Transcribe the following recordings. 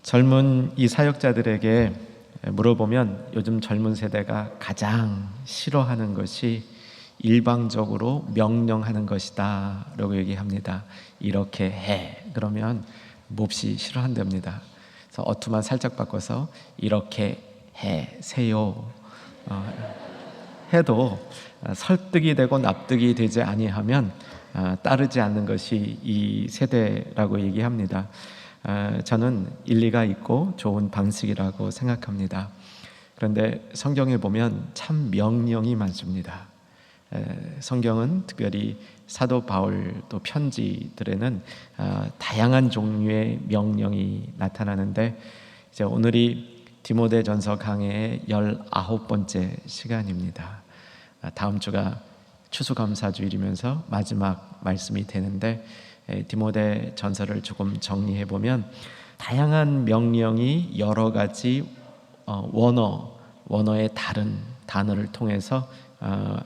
젊은 이 사역자들에게 물어보면 요즘 젊은 세대가 가장 싫어하는 것이 일방적으로 명령하는 것이다 라고 얘기합니다. 이렇게 해 그러면 몹시 싫어한답니다. 그래서 어투만 살짝 바꿔서 이렇게 해세요 해도 설득이 되고 납득이 되지 아니하면 따르지 않는 것이 이 세대라고 얘기합니다. 저는 일리가 있고 좋은 방식이라고 생각합니다. 그런데 성경에 보면 참 명령이 많습니다. 성경은 특별히 사도 바울 또 편지들에는 다양한 종류의 명령이 나타나는데 이제 오늘이 디모데전서 강해의 19번째 시간입니다. 다음 주가 추수감사주일이면서 마지막 말씀이 되는데 디모데전서를 조금 정리해 보면 다양한 명령이 여러 가지 원어의 다른 단어를 통해서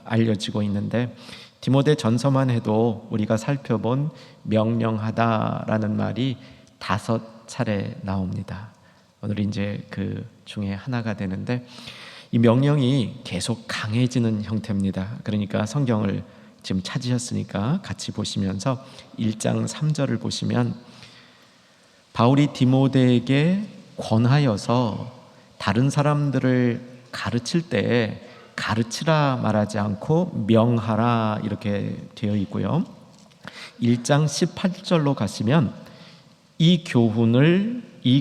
알려지고 있는데 디모데전서만 해도 우리가 살펴본 명령하다라는 말이 5차례 나옵니다. 오늘 이제 그 중에 하나가 되는데 이 명령이 계속 강해지는 형태입니다. 그러니까 성경을 지금 찾으셨으니까 같이 보시면서 1장 3절을 보시면 바울이 디모데에게 권하여서 다른 사람들을 가르칠 때 가르치라 말하지 않고 명하라 이렇게 되어 있고요. 1장 18절로 가시면 이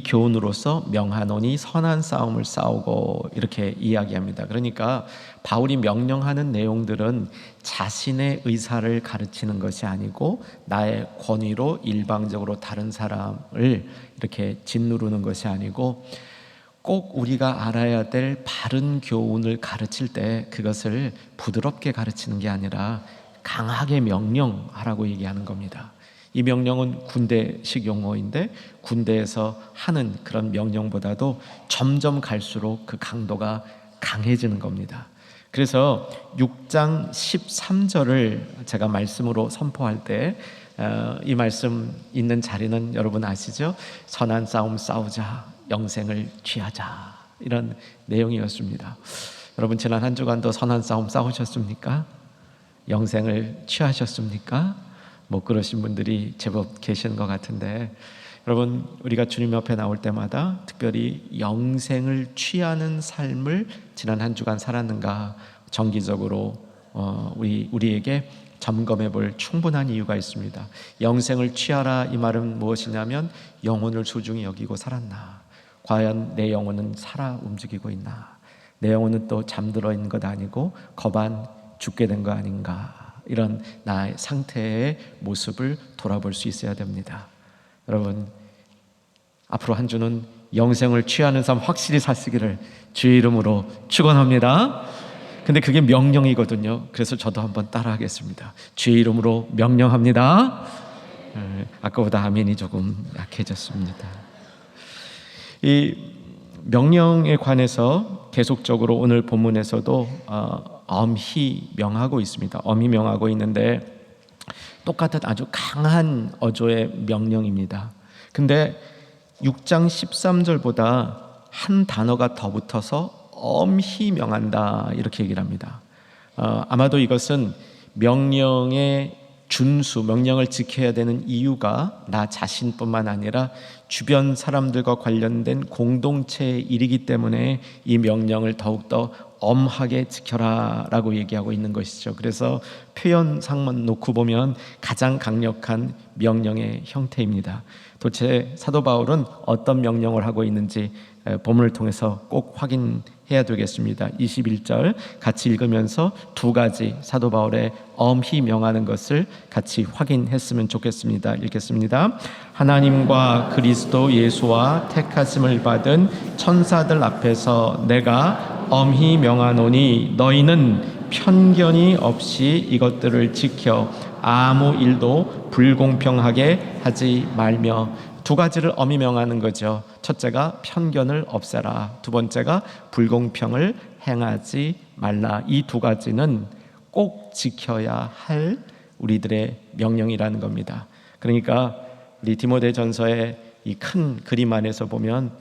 교훈으로서 명하노니 선한 싸움을 싸우고 이렇게 이야기합니다. 그러니까 바울이 명령하는 내용들은 자신의 의사를 가르치는 것이 아니고 나의 권위로 일방적으로 다른 사람을 이렇게 짓누르는 것이 아니고 꼭 우리가 알아야 될 바른 교훈을 가르칠 때 그것을 부드럽게 가르치는 게 아니라 강하게 명령하라고 얘기하는 겁니다. 이 명령은 군대식 용어인데 군대에서 하는 그런 명령보다도 점점 갈수록 그 강도가 강해지는 겁니다. 그래서 6장 13절을 제가 말씀으로 선포할 때 이 말씀 있는 자리는 여러분 아시죠? 선한 싸움 싸우자, 영생을 취하자, 이런 내용이었습니다. 여러분 지난 한 주간도 선한 싸움 싸우셨습니까? 영생을 취하셨습니까? 못 그러신 분들이 제법 계시는 것 같은데 여러분 우리가 주님 옆에 나올 때마다 특별히 영생을 취하는 삶을 지난 한 주간 살았는가 정기적으로 우리에게 점검해 볼 충분한 이유가 있습니다. 영생을 취하라 이 말은 무엇이냐면 영혼을 소중히 여기고 살았나? 과연 내 영혼은 살아 움직이고 있나? 내 영혼은 또 잠들어 있는 것 아니고 거반 죽게 된 거 아닌가? 이런 나의 상태의 모습을 돌아볼 수 있어야 됩니다. 여러분 앞으로 한 주는 영생을 취하는 삶 확실히 사시기를 주의 이름으로 축원합니다. 근데 그게 명령이거든요. 그래서 저도 한번 따라하겠습니다. 주의 이름으로 명령합니다. 아까보다 아멘이 조금 약해졌습니다. 이 명령에 관해서 계속적으로 오늘 본문에서도 엄히 명하고 있습니다. 엄히 명하고 있는데 똑같은 아주 강한 어조의 명령입니다. 근데 6장 13절보다 한 단어가 더 붙어서 엄히 명한다 이렇게 얘기를 합니다. 아마도 이것은 명령의 준수, 명령을 지켜야 되는 이유가 나 자신뿐만 아니라 주변 사람들과 관련된 공동체의 일이기 때문에 이 명령을 더욱더 엄하게 지켜라 라고 얘기하고 있는 것이죠. 그래서 표현상만 놓고 보면 가장 강력한 명령의 형태입니다. 도대체 사도 바울은 어떤 명령을 하고 있는지 본문을 통해서 꼭 확인해야 되겠습니다. 21절 같이 읽으면서 두 가지 사도 바울의 엄히 명하는 것을 같이 확인했으면 좋겠습니다. 읽겠습니다. 하나님과 그리스도 예수와 택하심을 받은 천사들 앞에서 내가 엄히 명하노니 너희는 편견이 없이 이것들을 지켜 아무 일도 불공평하게 하지 말며. 두 가지를 엄히 명하는 거죠. 첫째가 편견을 없애라, 두 번째가 불공평을 행하지 말라. 이 두 가지는 꼭 지켜야 할 우리들의 명령이라는 겁니다. 그러니까 우리 디모데전서의 이 큰 그림 안에서 보면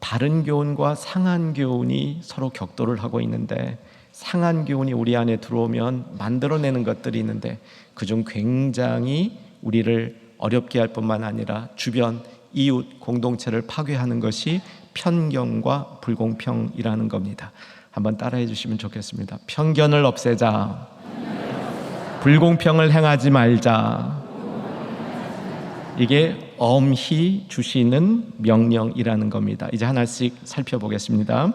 바른 교훈과 상한 교훈이 서로 격돌을 하고 있는데, 상한 교훈이 우리 안에 들어오면 만들어내는 것들이 있는데 그중 굉장히 우리를 어렵게 할 뿐만 아니라 주변 이웃 공동체를 파괴하는 것이 편견과 불공평이라는 겁니다. 한번 따라해 주시면 좋겠습니다. 편견을 없애자. 불공평을 행하지 말자. 이게 엄히 주시는 명령이라는 겁니다. 이제 하나씩 살펴보겠습니다.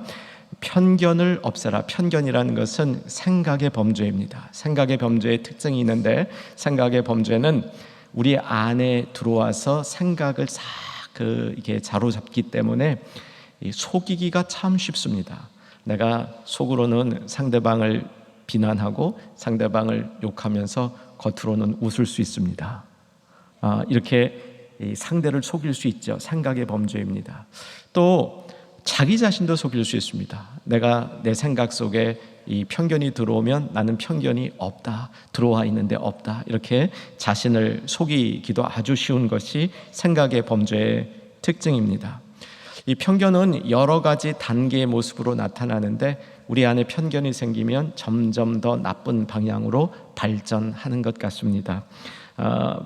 편견을 없애라. 편견이라는 것은 생각의 범죄입니다. 생각의 범죄의 특징이 있는데, 생각의 범죄는 우리 안에 들어와서 생각을 싹 이렇게 사로잡기 때문에 속이기가 참 쉽습니다. 내가 속으로는 상대방을 비난하고 상대방을 욕하면서 겉으로는 웃을 수 있습니다. 이렇게 상대를 속일 수 있죠. 생각의 범죄입니다. 또 자기 자신도 속일 수 있습니다. 내가 내 생각 속에 이 편견이 들어오면 나는 편견이 없다, 들어와 있는데 없다, 이렇게 자신을 속이기도 아주 쉬운 것이 생각의 범죄의 특징입니다. 이 편견은 여러 가지 단계의 모습으로 나타나는데, 우리 안에 편견이 생기면 점점 더 나쁜 방향으로 발전하는 것 같습니다.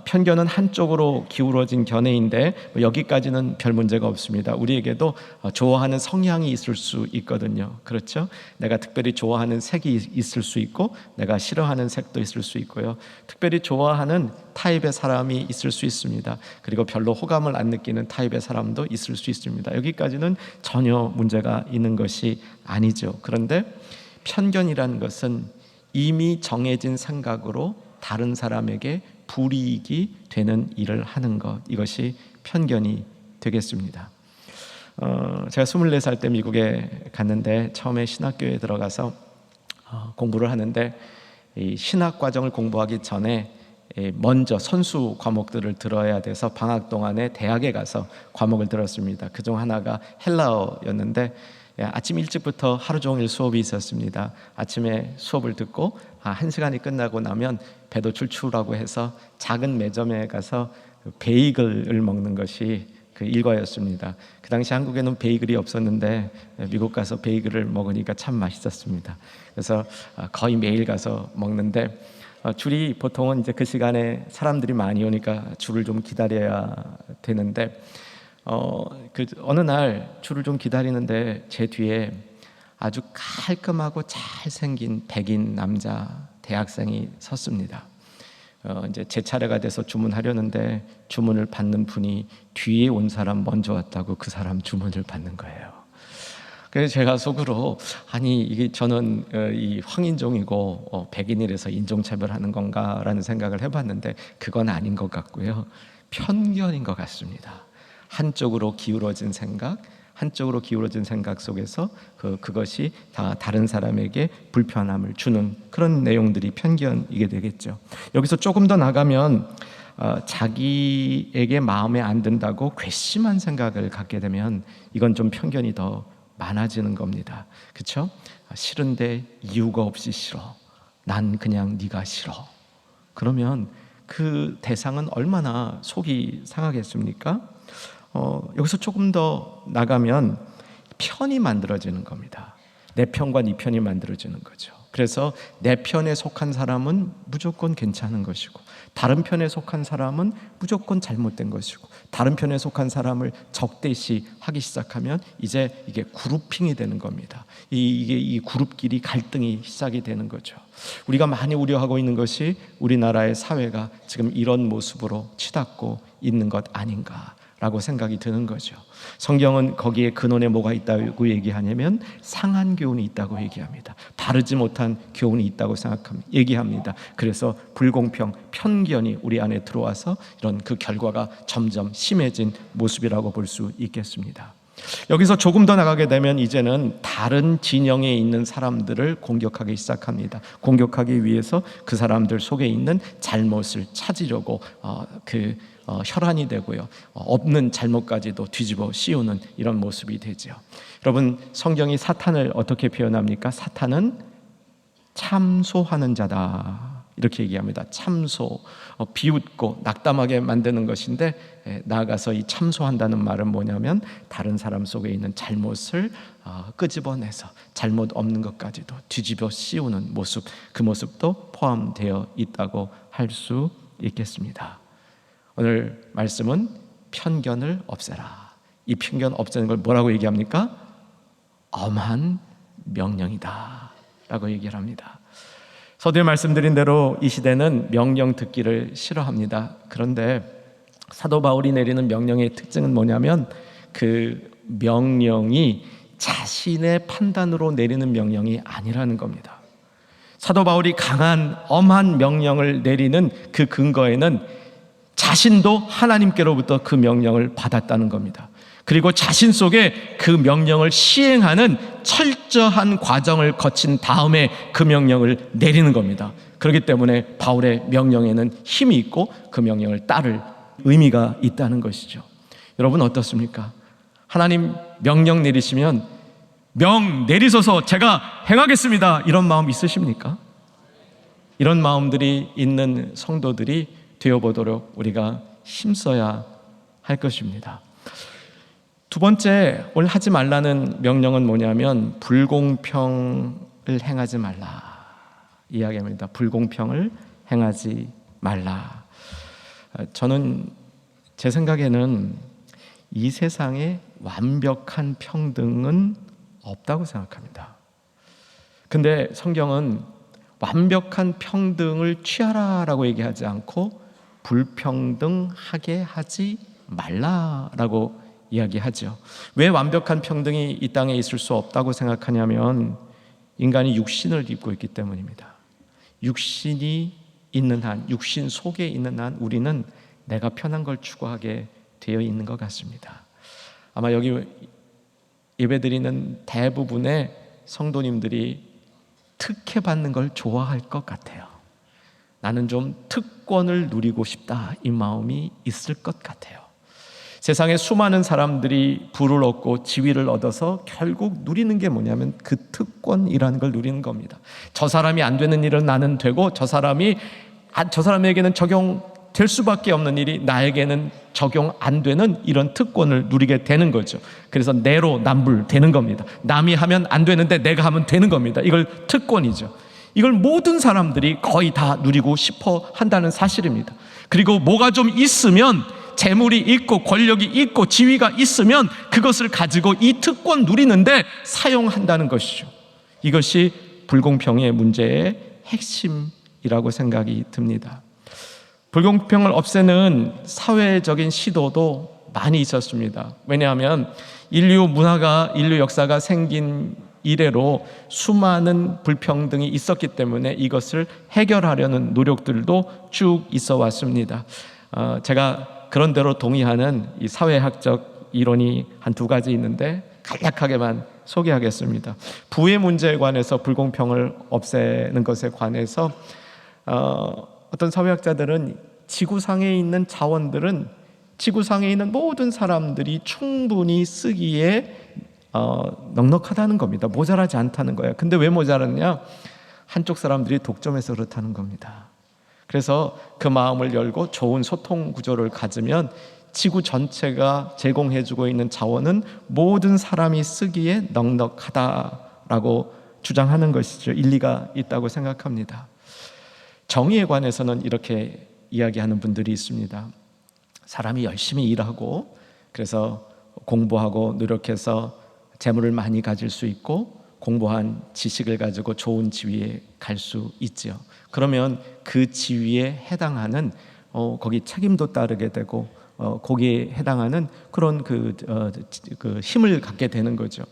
편견은 한쪽으로 기울어진 견해인데 여기까지는 별 문제가 없습니다. 우리에게도 좋아하는 성향이 있을 수 있거든요. 그렇죠? 내가 특별히 좋아하는 색이 있을 수 있고 내가 싫어하는 색도 있을 수 있고요. 특별히 좋아하는 타입의 사람이 있을 수 있습니다. 그리고 별로 호감을 안 느끼는 타입의 사람도 있을 수 있습니다. 여기까지는 전혀 문제가 있는 것이 아니죠. 그런데 편견이라는 것은 이미 정해진 생각으로 다른 사람에게 불이익이 되는 일을 하는 것, 이것이 편견이 되겠습니다. 제가 24살 때 미국에 갔는데 처음에 신학교에 들어가서 공부를 하는데, 이 신학 과정을 공부하기 전에 먼저 선수 과목들을 들어야 돼서 방학 동안에 대학에 가서 과목을 들었습니다. 그중 하나가 헬라어였는데 아침 일찍부터 하루 종일 수업이 있었습니다. 아침에 수업을 듣고 1시간이 끝나고 나면 배도 출출하고 해서 작은 매점에 가서 베이글을 먹는 것이 그 일과였습니다. 그 당시 한국에는 베이글이 없었는데 미국 가서 베이글을 먹으니까 참 맛있었습니다. 그래서 거의 매일 가서 먹는데, 줄이 보통은 이제 그 시간에 사람들이 많이 오니까 줄을 좀 기다려야 되는데, 어느 날 줄을 좀 기다리는데 제 뒤에 아주 깔끔하고 잘생긴 백인 남자 대학생이 섰습니다. 이제 제 차례가 돼서 주문하려는데 주문을 받는 분이 뒤에 온 사람 먼저 왔다고 그 사람 주문을 받는 거예요. 그래서 제가 속으로 아니 이게 저는 이 황인종이고 백인이라서 인종차별하는 건가라는 생각을 해봤는데 그건 아닌 것 같고요. 편견인 것 같습니다. 한쪽으로 기울어진 생각 속에서 그것이 다 다른 사람에게 불편함을 주는 그런 내용들이 편견이게 되겠죠. 여기서 조금 더 나가면 자기에게 마음에 안 든다고 괘씸한 생각을 갖게 되면 이건 좀 편견이 더 많아지는 겁니다. 그렇죠? 싫은데 이유가 없이 싫어. 난 그냥 네가 싫어. 그러면 그 대상은 얼마나 속이 상하겠습니까? 여기서 조금 더 나가면 편이 만들어지는 겁니다. 내 편과 네 편이 만들어지는 거죠. 그래서 내 편에 속한 사람은 무조건 괜찮은 것이고 다른 편에 속한 사람은 무조건 잘못된 것이고, 다른 편에 속한 사람을 적대시 하기 시작하면 이제 이게 그룹핑이 되는 겁니다. 이 그룹끼리 갈등이 시작이 되는 거죠. 우리가 많이 우려하고 있는 것이 우리나라의 사회가 지금 이런 모습으로 치닫고 있는 것 아닌가 라고 생각이 드는 거죠. 성경은 거기에 근원에 뭐가 있다고 얘기하냐면 상한 교훈이 있다고 얘기합니다. 바르지 못한 교훈이 있다고 얘기합니다. 그래서 불공평, 편견이 우리 안에 들어와서 이런 그 결과가 점점 심해진 모습이라고 볼 수 있겠습니다. 여기서 조금 더 나가게 되면 이제는 다른 진영에 있는 사람들을 공격하기 시작합니다. 공격하기 위해서 그 사람들 속에 있는 잘못을 찾으려고 혈안이 되고요, 없는 잘못까지도 뒤집어 씌우는 이런 모습이 되죠. 여러분, 성경이 사탄을 어떻게 표현합니까? 사탄은 참소하는 자다 이렇게 얘기합니다. 참소, 비웃고 낙담하게 만드는 것인데, 나아가서 이 참소한다는 말은 뭐냐면 다른 사람 속에 있는 잘못을 끄집어내서 잘못 없는 것까지도 뒤집어 씌우는 모습, 그 모습도 포함되어 있다고 할 수 있겠습니다. 오늘 말씀은 편견을 없애라. 이 편견 없애는 걸 뭐라고 얘기합니까? 엄한 명령이다 라고 얘기를 합니다. 서두에 말씀드린 대로 이 시대는 명령 듣기를 싫어합니다. 그런데 사도 바울이 내리는 명령의 특징은 뭐냐면 그 명령이 자신의 판단으로 내리는 명령이 아니라는 겁니다. 사도 바울이 강한 엄한 명령을 내리는 그 근거에는 자신도 하나님께로부터 그 명령을 받았다는 겁니다. 그리고 자신 속에 그 명령을 시행하는 철저한 과정을 거친 다음에 그 명령을 내리는 겁니다. 그렇기 때문에 바울의 명령에는 힘이 있고 그 명령을 따를 의미가 있다는 것이죠. 여러분 어떻습니까? 하나님 명령 내리시면 명 내리소서 제가 행하겠습니다 이런 마음 있으십니까? 이런 마음들이 있는 성도들이 되어보도록 우리가 힘써야 할 것입니다. 두 번째, 오늘 하지 말라는 명령은 뭐냐면 불공평을 행하지 말라 이야기합니다. 불공평을 행하지 말라. 저는 제 생각에는 이 세상에 완벽한 평등은 없다고 생각합니다. 근데 성경은 완벽한 평등을 취하라라고 얘기하지 않고 불평등하게 하지 말라라고 이야기하죠. 왜 완벽한 평등이 이 땅에 있을 수 없다고 생각하냐면 인간이 육신을 입고 있기 때문입니다. 육신이 있는 한, 육신 속에 있는 한 우리는 내가 편한 걸 추구하게 되어 있는 것 같습니다. 아마 여기 예배드리는 대부분의 성도님들이 특혜받는 걸 좋아할 것 같아요. 나는 좀 특권을 누리고 싶다 이 마음이 있을 것 같아요. 세상에 수많은 사람들이 부를 얻고 지위를 얻어서 결국 누리는 게 뭐냐면 그 특권이라는 걸 누리는 겁니다. 저 사람이 안 되는 일은 나는 되고 저 사람에게는 적용될 수밖에 없는 일이 나에게는 적용 안 되는 이런 특권을 누리게 되는 거죠. 그래서 내로남불 되는 겁니다. 남이 하면 안 되는데 내가 하면 되는 겁니다. 이걸 특권이죠. 이걸 모든 사람들이 거의 다 누리고 싶어 한다는 사실입니다. 그리고 뭐가 좀 있으면 재물이 있고 권력이 있고 지위가 있으면 그것을 가지고 이 특권 누리는데 사용한다는 것이죠. 이것이 불공평의 문제의 핵심이라고 생각이 듭니다. 불공평을 없애는 사회적인 시도도 많이 있었습니다. 왜냐하면 인류 역사가 생긴 이래로 수많은 불평등이 있었기 때문에 이것을 해결하려는 노력들도 쭉 있어 왔습니다. 제가 그런대로 동의하는 이 사회학적 이론이 한 두 가지 있는데 간략하게만 소개하겠습니다. 부의 문제에 관해서 불공평을 없애는 것에 관해서 어떤 사회학자들은 지구상에 있는 자원들은 지구상에 있는 모든 사람들이 충분히 쓰기에 넉넉하다는 겁니다. 모자라지 않다는 거예요. 근데 왜 모자랐냐? 한쪽 사람들이 독점해서 그렇다는 겁니다. 그래서 그 마음을 열고 좋은 소통 구조를 가지면 지구 전체가 제공해주고 있는 자원은 모든 사람이 쓰기에 넉넉하다라고 주장하는 것이죠. 일리가 있다고 생각합니다. 정의에 관해서는 이렇게 이야기하는 분들이 있습니다. 사람이 열심히 일하고 그래서 공부하고 노력해서 재물을 많이 가질 수 있고 공부한 지식을 가지고 좋은 지위에 갈 수 있지요. 그러면 그 지위에 해당하는 거기 책임도 따르게 되고 거기에 해당하는 그런 그 힘을 갖게 되는 거죠.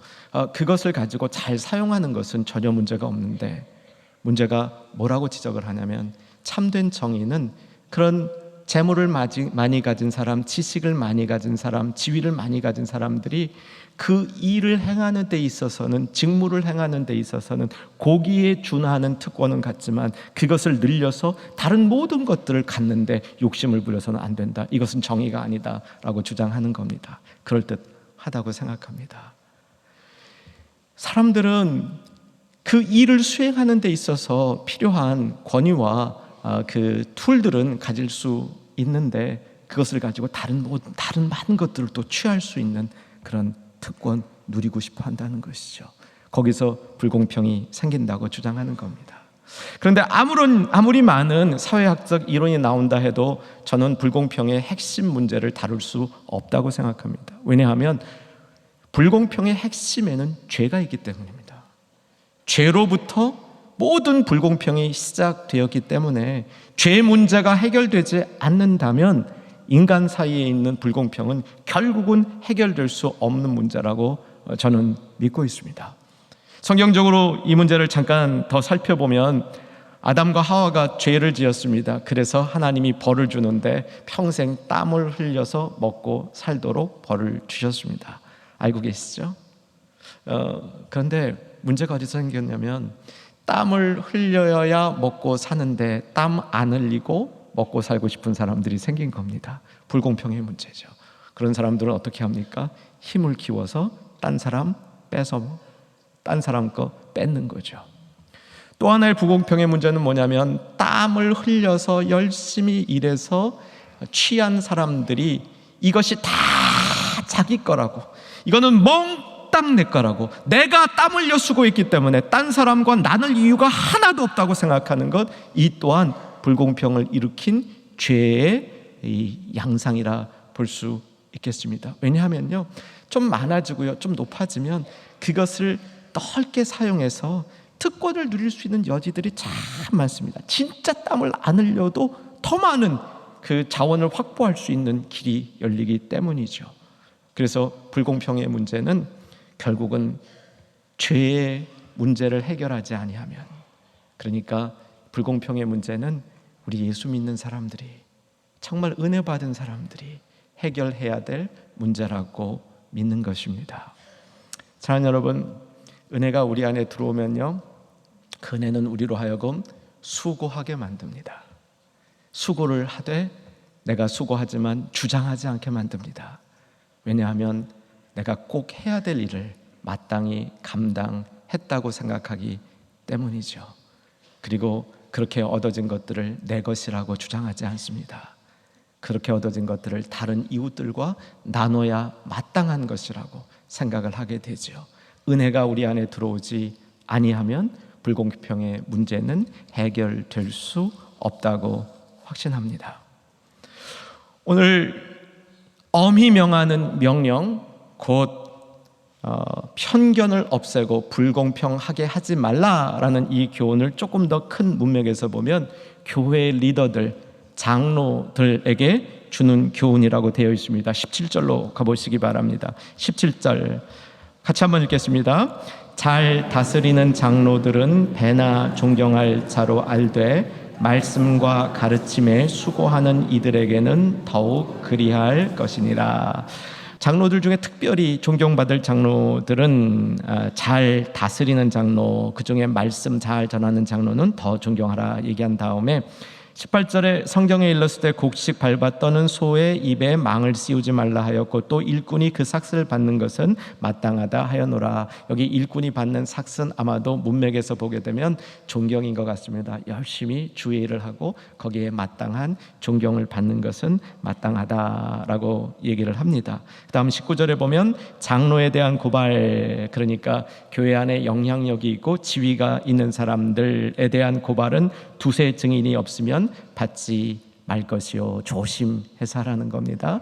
그것을 가지고 잘 사용하는 것은 전혀 문제가 없는데 문제가 뭐라고 지적을 하냐면 참된 정의는 그런 재물을 많이 가진 사람, 지식을 많이 가진 사람, 지위를 많이 가진 사람들이 그 일을 행하는 데 있어서는 직무를 행하는 데 있어서는 거기에 준하는 특권은 갖지만 그것을 늘려서 다른 모든 것들을 갖는데 욕심을 부려서는 안 된다. 이것은 정의가 아니다라고 주장하는 겁니다. 그럴듯하다고 생각합니다. 사람들은 그 일을 수행하는 데 있어서 필요한 권위와 그 툴들은 가질 수 있는데 그것을 가지고 다른 많은 것들을 또 취할 수 있는 그런 특권 누리고 싶어 한다는 것이죠. 거기서 불공평이 생긴다고 주장하는 겁니다. 그런데 아무리 많은 사회학적 이론이 나온다 해도 저는 불공평의 핵심 문제를 다룰 수 없다고 생각합니다. 왜냐하면 불공평의 핵심에는 죄가 있기 때문입니다. 죄로부터 모든 불공평이 시작되었기 때문에 죄 문제가 해결되지 않는다면 인간 사이에 있는 불공평은 결국은 해결될 수 없는 문제라고 저는 믿고 있습니다. 성경적으로 이 문제를 잠깐 더 살펴보면 아담과 하와가 죄를 지었습니다. 그래서 하나님이 벌을 주는데 평생 땀을 흘려서 먹고 살도록 벌을 주셨습니다. 알고 계시죠? 그런데 문제가 어디서 생겼냐면 땀을 흘려야 먹고 사는데 땀 안 흘리고 먹고 살고 싶은 사람들이 생긴 겁니다. 불공평의 문제죠. 그런 사람들은 어떻게 합니까? 힘을 키워서 딴 사람 거 뺏는 거죠. 또 하나의 불공평의 문제는 뭐냐면 땀을 흘려서 열심히 일해서 취한 사람들이 이것이 다 자기 거라고, 이거는 몽땅 내 거라고, 내가 땀 흘려 쓰고 있기 때문에 딴 사람과 나눌 이유가 하나도 없다고 생각하는 것, 이 또한 불공평을 일으킨 죄의 이 양상이라 볼 수 있겠습니다. 왜냐하면요, 좀 많아지고요, 좀 높아지면 그것을 넓게 사용해서 특권을 누릴 수 있는 여지들이 참 많습니다. 진짜 땀을 안 흘려도 더 많은 그 자원을 확보할 수 있는 길이 열리기 때문이죠. 그래서 불공평의 문제는 결국은 죄의 문제를 해결하지 아니하면, 그러니까 불공평의 문제는 우리 예수 믿는 사람들이, 정말 은혜 받은 사람들이 해결해야 될 문제라고 믿는 것입니다. 사랑하는 여러분, 은혜가 우리 안에 들어오면요, 그 은혜는 우리로 하여금 수고하게 만듭니다. 수고를 하되 내가 수고하지만 주장하지 않게 만듭니다. 왜냐하면 내가 꼭 해야 될 일을 마땅히 감당했다고 생각하기 때문이죠. 그리고 그렇게 얻어진 것들을 내 것이라고 주장하지 않습니다. 그렇게 얻어진 것들을 다른 이웃들과 나눠야 마땅한 것이라고 생각을 하게 되죠. 은혜가 우리 안에 들어오지 아니하면 불공평의 문제는 해결될 수 없다고 확신합니다. 오늘 엄히 명하는 명령, 곧 편견을 없애고 불공평하게 하지 말라라는 이 교훈을 조금 더 큰 문맥에서 보면 교회 리더들, 장로들에게 주는 교훈이라고 되어 있습니다. 17절로 가보시기 바랍니다. 17절 같이 한번 읽겠습니다. 잘 다스리는 장로들은 배나 존경할 자로 알되 말씀과 가르침에 수고하는 이들에게는 더욱 그리할 것이니라. 장로들 중에 특별히 존경받을 장로들은 잘 다스리는 장로, 그 중에 말씀 잘 전하는 장로는 더 존경하라 얘기한 다음에 18절에 성경에 일렀을 때 곡식 밟아 떠는 소의 입에 망을 씌우지 말라 하였고 또 일꾼이 그 삭슬을 받는 것은 마땅하다 하여노라. 여기 일꾼이 받는 삭슬은 아마도 문맥에서 보게 되면 존경인 것 같습니다. 열심히 주의 일을 하고 거기에 마땅한 존경을 받는 것은 마땅하다라고 얘기를 합니다. 그 다음 19절에 보면 장로에 대한 고발, 그러니까 교회 안에 영향력이 있고 지위가 있는 사람들에 대한 고발은 두세 증인이 없으면 받지 말 것이요 조심해서 하라는 겁니다.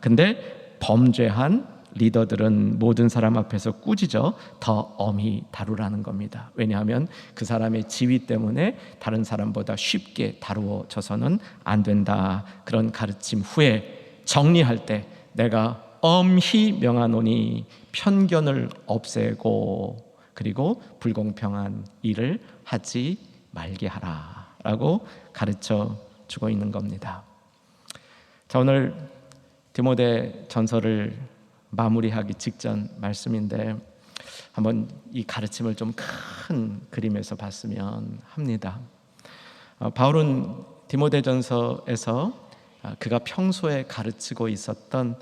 근데 범죄한 리더들은 모든 사람 앞에서 꾸짖어 더 엄히 다루라는 겁니다. 왜냐하면 그 사람의 지위 때문에 다른 사람보다 쉽게 다루어져서는 안 된다. 그런 가르침 후에 정리할 때 내가 엄히 명하노니 편견을 없애고 그리고 불공평한 일을 하지 말게 하라 라고 가르쳐 주고 있는 겁니다. 자, 오늘 디모데 전서를 마무리하기 직전 말씀인데 한번 이 가르침을 좀 큰 그림에서 봤으면 합니다. 바울은 디모데 전서에서 그가 평소에 가르치고 있었던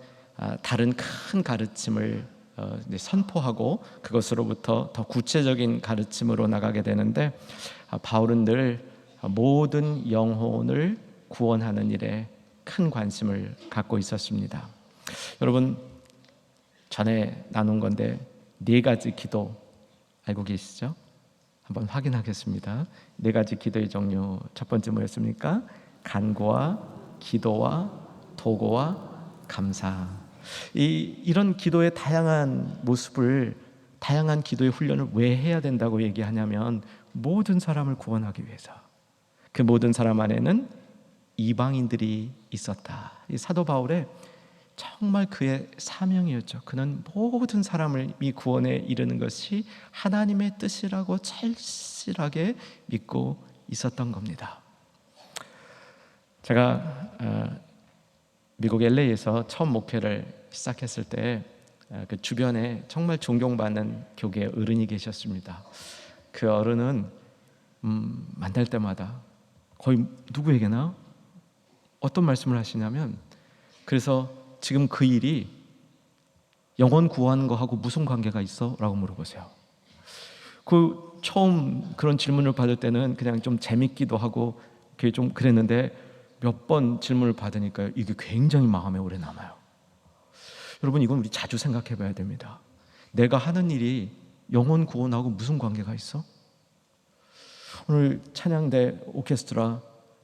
다른 큰 가르침을 선포하고 그것으로부터 더 구체적인 가르침으로 나가게 되는데 바울은 늘 모든 영혼을 구원하는 일에 큰 관심을 갖고 있었습니다. 여러분, 전에 나눈 건데 4가지 기도 알고 계시죠? 한번 확인하겠습니다. 4가지 기도의 종류. 첫 번째 뭐였습니까? 간구와 기도와 도고와 감사. 이런 기도의 다양한 모습을, 다양한 기도의 훈련을 왜 해야 된다고 얘기하냐면 모든 사람을 구원하기 위해서. 그 모든 사람 안에는 이방인들이 있었다. 이 사도 바울의 정말 그의 사명이었죠. 그는 모든 사람을 이 구원에 이르는 것이 하나님의 뜻이라고 절실하게 믿고 있었던 겁니다. 제가 미국 LA에서 처음 목회를 시작했을 때 그 주변에 정말 존경받는 교계 어른이 계셨습니다. 그 어른은 만날 때마다 거의 누구에게나 어떤 말씀을 하시냐면, 그래서 지금 그 일이 영혼 구하는 거하고 무슨 관계가 있어? 라고 물어보세요. 그 처음 그런 질문을 받을 때는 그냥 좀 재밌기도 하고 그게 좀 그랬는데 몇 번 질문을 받으니까 이게 굉장히 마음에 오래 남아요. 여러분, 이건 우리 자주 생각해 봐야 됩니다. 내가 하는 일이 영혼 구원하고 무슨 관계가 있어? 오늘 찬양대 오케스트라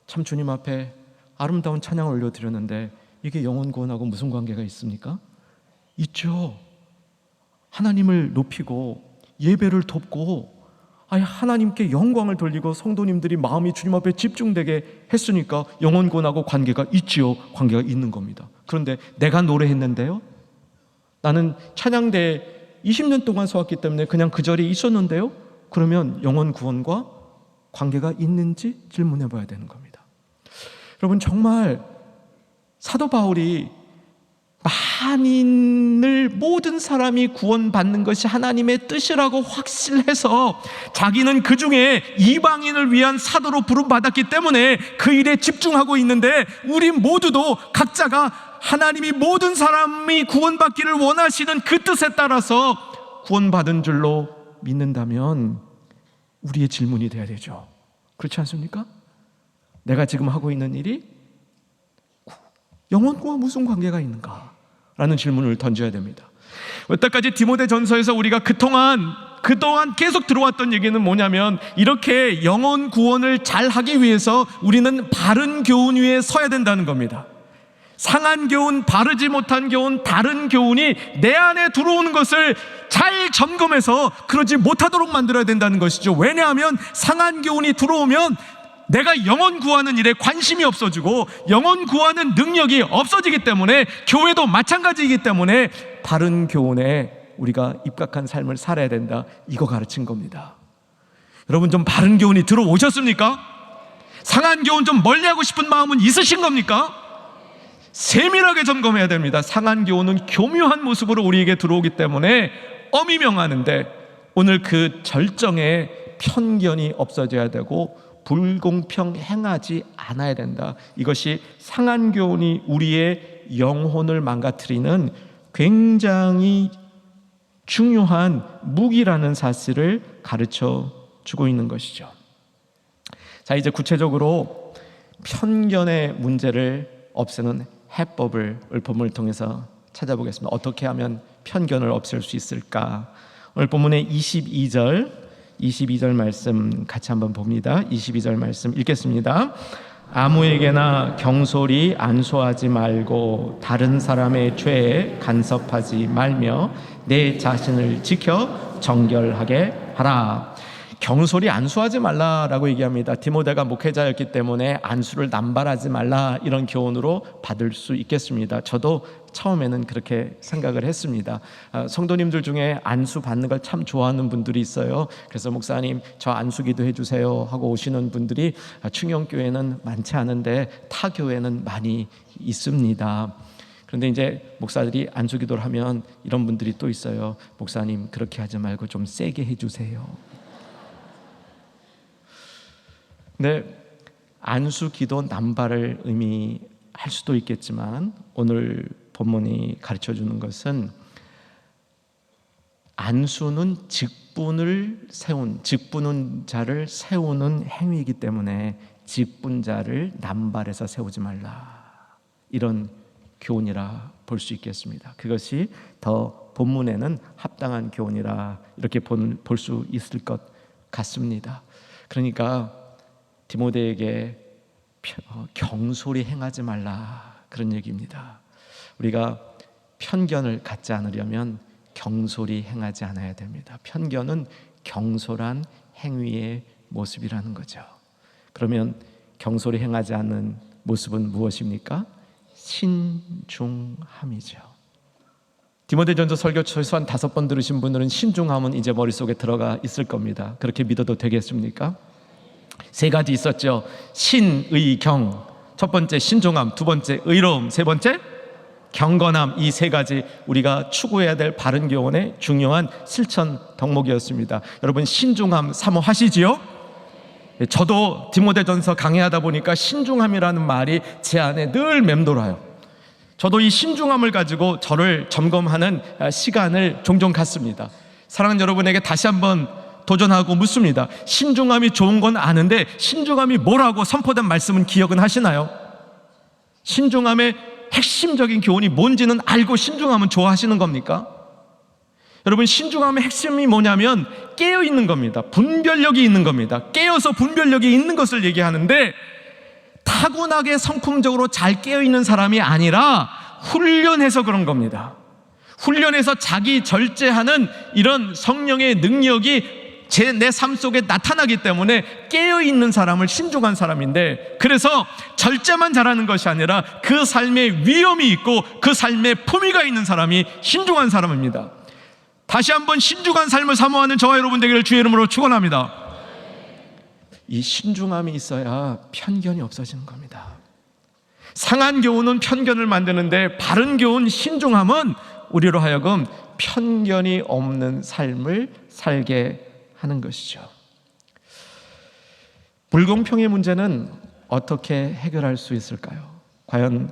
참 주님 앞에 아름다운 찬양을 올려드렸는데 이게 영혼 구원하고 무슨 관계가 있습니까? 있죠. 하나님을 높이고 예배를 돕고 하나님께 영광을 돌리고 성도님들이 마음이 주님 앞에 집중되게 했으니까 영혼 구원하고 관계가 있지요. 관계가 있는 겁니다. 그런데 내가 노래했는데요, 나는 찬양대에 20년 동안 서왔기 때문에 그냥 그 자리에 있었는데요, 그러면 영혼 구원과 관계가 있는지 질문해 봐야 되는 겁니다. 여러분, 정말 사도 바울이 모든 사람이 구원받는 것이 하나님의 뜻이라고 확실해서 자기는 그 중에 이방인을 위한 사도로 부름받았기 때문에 그 일에 집중하고 있는데, 우리 모두도 각자가 하나님이 모든 사람이 구원받기를 원하시는 그 뜻에 따라서 구원받은 줄로 믿는다면 우리의 질문이 돼야 되죠. 그렇지 않습니까? 내가 지금 하고 있는 일이 영혼과 무슨 관계가 있는가? 라는 질문을 던져야 됩니다. 여태까지 디모데전서에서 우리가 그동안 계속 들어왔던 얘기는 뭐냐면, 이렇게 영혼 구원을 잘 하기 위해서 우리는 바른 교훈 위에 서야 된다는 겁니다. 상한 교훈, 바르지 못한 교훈, 다른 교훈이 내 안에 들어오는 것을 잘 점검해서 그러지 못하도록 만들어야 된다는 것이죠. 왜냐하면 상한 교훈이 들어오면 내가 영혼 구하는 일에 관심이 없어지고 영혼 구하는 능력이 없어지기 때문에, 교회도 마찬가지이기 때문에 바른 교훈에 우리가 입각한 삶을 살아야 된다, 이거 가르친 겁니다. 여러분, 좀 바른 교훈이 들어오셨습니까? 상한 교훈 좀 멀리하고 싶은 마음은 있으신 겁니까? 세밀하게 점검해야 됩니다. 상한 교훈은 교묘한 모습으로 우리에게 들어오기 때문에 엄히 명하는데, 오늘 그 절정에 편견이 없어져야 되고 불공평 행하지 않아야 된다. 이것이 상한 교훈이 우리의 영혼을 망가뜨리는 굉장히 중요한 무기라는 사실을 가르쳐 주고 있는 것이죠. 자, 이제 구체적으로 편견의 문제를 없애는 해법을 오늘 본문을 통해서 찾아보겠습니다. 어떻게 하면 편견을 없앨 수 있을까? 오늘 본문의 22절 말씀 같이 한번 봅니다. 22절 말씀 읽겠습니다. 아무에게나 경솔히 안수하지 말고 다른 사람의 죄에 간섭하지 말며 내 자신을 지켜 정결하게 하라. 경솔히 안수하지 말라라고 얘기합니다. 디모데가 목회자였기 때문에 안수를 남발하지 말라, 이런 교훈으로 받을 수 있겠습니다. 저도 처음에는 그렇게 생각을 했습니다. 성도님들 중에 안수 받는 걸 참 좋아하는 분들이 있어요. 그래서 목사님, 저 안수기도 해주세요 하고 오시는 분들이 충영교회는 많지 않은데 타 교회는 많이 있습니다. 그런데 이제 목사들이 안수기도를 하면 이런 분들이 또 있어요. 목사님, 그렇게 하지 말고 좀 세게 해주세요. 근데 안수 기도 남발을 의미할 수도 있겠지만, 오늘 본문이 가르쳐 주는 것은 안수는 직분은 자를 세우는 행위이기 때문에 직분자를 남발해서 세우지 말라, 이런 교훈이라 볼 수 있겠습니다. 그것이 더 본문에는 합당한 교훈이라 이렇게 볼 수 있을 것 같습니다. 그러니까 디모데에게 경솔히 행하지 말라, 그런 얘기입니다. 우리가 편견을 갖지 않으려면 경솔히 행하지 않아야 됩니다. 편견은 경솔한 행위의 모습이라는 거죠. 그러면 경솔히 행하지 않는 모습은 무엇입니까? 신중함이죠. 디모데전서 설교 최소한 5번 들으신 분들은 신중함은 이제 머릿속에 들어가 있을 겁니다. 그렇게 믿어도 되겠습니까? 3가지 있었죠. 신의경, 첫 번째 신중함, 두 번째 의로움, 세 번째 경건함. 이 3가지 우리가 추구해야 될 바른 교훈의 중요한 실천 덕목이었습니다. 여러분, 신중함 사모하시지요? 저도 디모데전서 강의하다 보니까 신중함이라는 말이 제 안에 늘 맴돌아요. 저도 이 신중함을 가지고 저를 점검하는 시간을 종종 갖습니다. 사랑하는 여러분에게 다시 한번 도전하고 묻습니다. 신중함이 좋은 건 아는데 신중함이 뭐라고 선포된 말씀은 기억은 하시나요? 신중함의 핵심적인 교훈이 뭔지는 알고 신중함은 좋아하시는 겁니까? 여러분, 신중함의 핵심이 뭐냐면 깨어있는 겁니다. 분별력이 있는 겁니다. 깨어서 분별력이 있는 것을 얘기하는데, 타고나게 성품적으로 잘 깨어있는 사람이 아니라 훈련해서 그런 겁니다. 훈련해서 자기 절제하는 이런 성령의 능력이 내 삶 속에 나타나기 때문에 깨어있는 사람을 신중한 사람인데, 그래서 절제만 잘하는 것이 아니라 그 삶에 위험이 있고 그 삶에 품위가 있는 사람이 신중한 사람입니다. 다시 한번 신중한 삶을 사모하는 저와 여러분 되기를 주의 이름으로 축원합니다. 이 신중함이 있어야 편견이 없어지는 겁니다. 상한 교훈은 편견을 만드는데 바른 교훈, 신중함은 우리로 하여금 편견이 없는 삶을 살게 하는 것이죠. 불공평의 문제는 어떻게 해결할 수 있을까요? 과연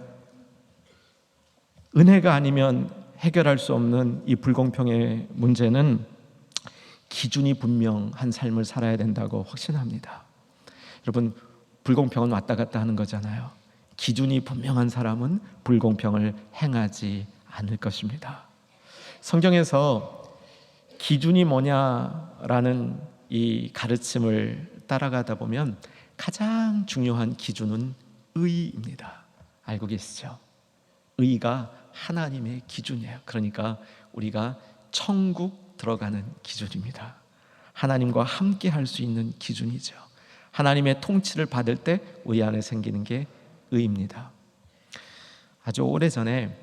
은혜가 아니면 해결할 수 없는 이 불공평의 문제는 기준이 분명한 삶을 살아야 된다고 확신합니다. 여러분, 불공평은 왔다 갔다 하는 거잖아요. 기준이 분명한 사람은 불공평을 행하지 않을 것입니다. 성경에서 기준이 뭐냐라는 이 가르침을 따라가다 보면 가장 중요한 기준은 의입니다. 알고 계시죠? 의가 하나님의 기준이에요. 그러니까 우리가 천국 들어가는 기준입니다. 하나님과 함께 할 수 있는 기준이죠. 하나님의 통치를 받을 때 우리 안에 생기는 게 의입니다. 아주 오래전에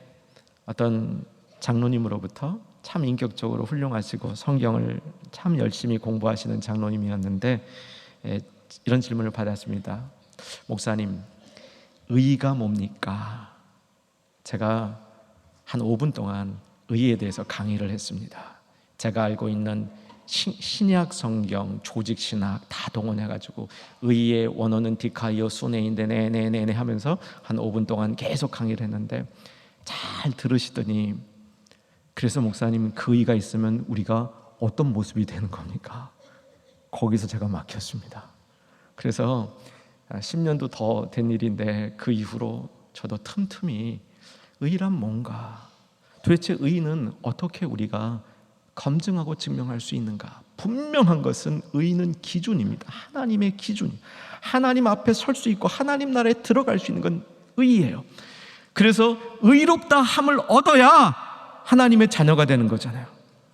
어떤 장로님으로부터 참 인격적으로 훌륭하시고 성경을 참 열심히 공부하시는 장로님이었는데 이런 질문을 받았습니다. 목사님, 의가 뭡니까? 제가 한 5분 동안 의에 대해서 강의를 했습니다. 제가 알고 있는 신약 성경, 조직 신학 다 동원해가지고 의의 원어는 디카이오 수네인데 네네네 하면서 한 5분 동안 계속 강의를 했는데, 잘 들으시더니 그래서 목사님, 그 의가 있으면 우리가 어떤 모습이 되는 겁니까? 거기서 제가 막혔습니다. 그래서 10년도 더 된 일인데 그 이후로 저도 틈틈이 의란 뭔가, 도대체 의는 어떻게 우리가 검증하고 증명할 수 있는가? 분명한 것은 의는 기준입니다. 하나님의 기준, 하나님 앞에 설 수 있고 하나님 나라에 들어갈 수 있는 건 의예요. 그래서 의롭다 함을 얻어야 하나님의 자녀가 되는 거잖아요.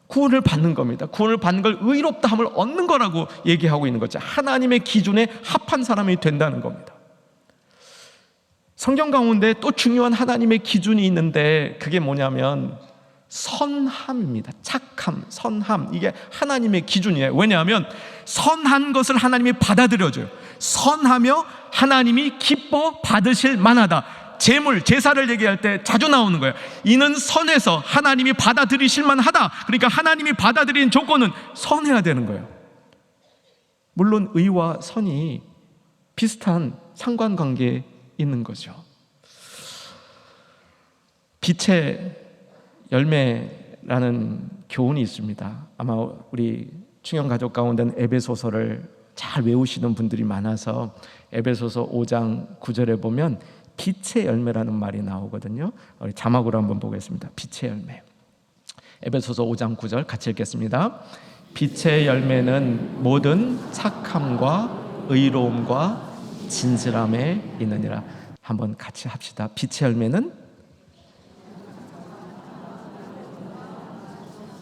구원을 받는 겁니다. 구원을 받는 걸 의롭다 함을 얻는 거라고 얘기하고 있는 거죠. 하나님의 기준에 합한 사람이 된다는 겁니다. 성경 가운데 또 중요한 하나님의 기준이 있는데 그게 뭐냐면 선함입니다. 착함, 선함, 이게 하나님의 기준이에요. 왜냐하면 선한 것을 하나님이 받아들여줘요. 선하며 하나님이 기뻐 받으실 만하다. 제물, 제사를 얘기할 때 자주 나오는 거예요. 이는 선해서 하나님이 받아들이실 만하다. 그러니까 하나님이 받아들인 조건은 선해야 되는 거예요. 물론 의와 선이 비슷한 상관관계에 있는 거죠. 빛의 열매라는 교훈이 있습니다. 아마 우리 충영 가족 가운데는 에베소서를 잘 외우시는 분들이 많아서 에베소서 5장 9절에 보면 빛의 열매라는 말이 나오거든요. 우리 자막으로 한번 보겠습니다. 빛의 열매. 에베소서 5장 9절 같이 읽겠습니다. 빛의 열매는 모든 착함과 의로움과 진실함에 있느니라. 한번 같이 합시다. 빛의 열매는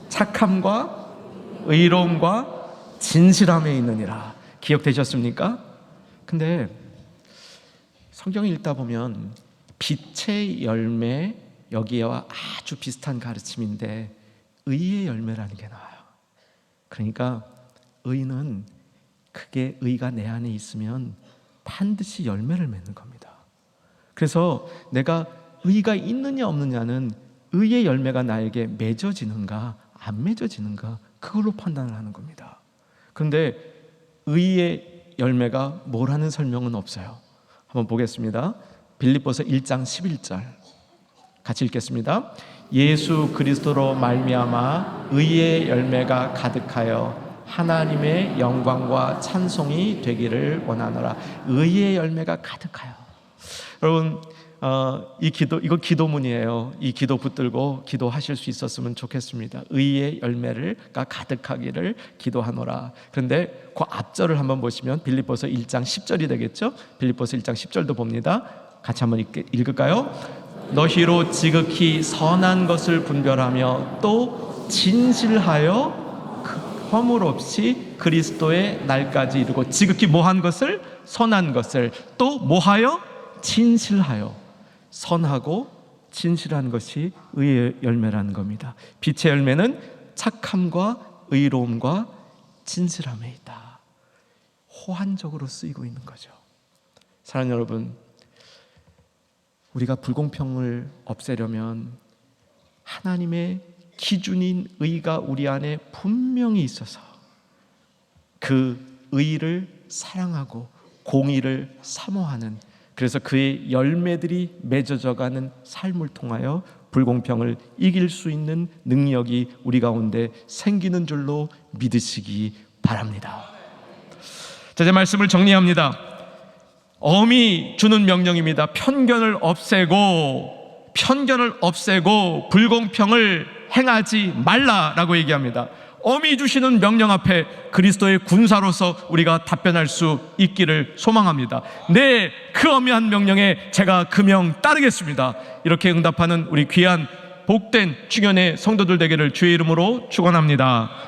착함과 의로움과 진실함에 있느니라. 기억되셨습니까? 근데 성경을 읽다 보면 빛의 열매, 여기와 아주 비슷한 가르침인데 의의 열매라는 게 나와요. 그러니까 의는, 그게 의가 내 안에 있으면 반드시 열매를 맺는 겁니다. 그래서 내가 의가 있느냐 없느냐는 의의 열매가 나에게 맺어지는가 안 맺어지는가, 그걸로 판단을 하는 겁니다. 그런데 의의 열매가 뭐라는 설명은 없어요. 한번 보겠습니다. 빌립보서 1장 11절 같이 읽겠습니다. 예수 그리스도로 말미암아 의의 열매가 가득하여 하나님의 영광과 찬송이 되기를 원하노라. 의의 열매가 가득하여. 여러분, 이거 기도문이에요. 이 기도 붙들고 기도하실 수 있었으면 좋겠습니다. 의의 열매가 가득하기를 기도하노라. 그런데 그 앞절을 한번 보시면 빌립보서 1장 10절이 되겠죠? 빌립보서 1장 10절도 봅니다. 같이 한번 읽을까요? 너희로 지극히 선한 것을 분별하며 또 진실하여 허물 없이 그리스도의 날까지 이르고. 지극히 뭐한 것을? 선한 것을. 또 뭐하여? 진실하여. 선하고 진실한 것이 의의 열매라는 겁니다. 빛의 열매는 착함과 의로움과 진실함에 있다. 호환적으로 쓰이고 있는 거죠. 사랑하는 여러분, 우리가 불공평을 없애려면 하나님의 기준인 의가 우리 안에 분명히 있어서 그 의를 사랑하고 공의를 사모하는, 그래서 그의 열매들이 맺어져가는 삶을 통하여 불공평을 이길 수 있는 능력이 우리 가운데 생기는 줄로 믿으시기 바랍니다. 자, 제 말씀을 정리합니다. 엄이 주는 명령입니다. 편견을 없애고 불공평을 행하지 말라라고 얘기합니다. 엄이 주시는 명령 앞에 그리스도의 군사로서 우리가 답변할 수 있기를 소망합니다. 네, 그 엄한 명령에 제가 그 명 따르겠습니다. 이렇게 응답하는 우리 귀한 복된 충현의 성도들 되기를 주의 이름으로 축원합니다.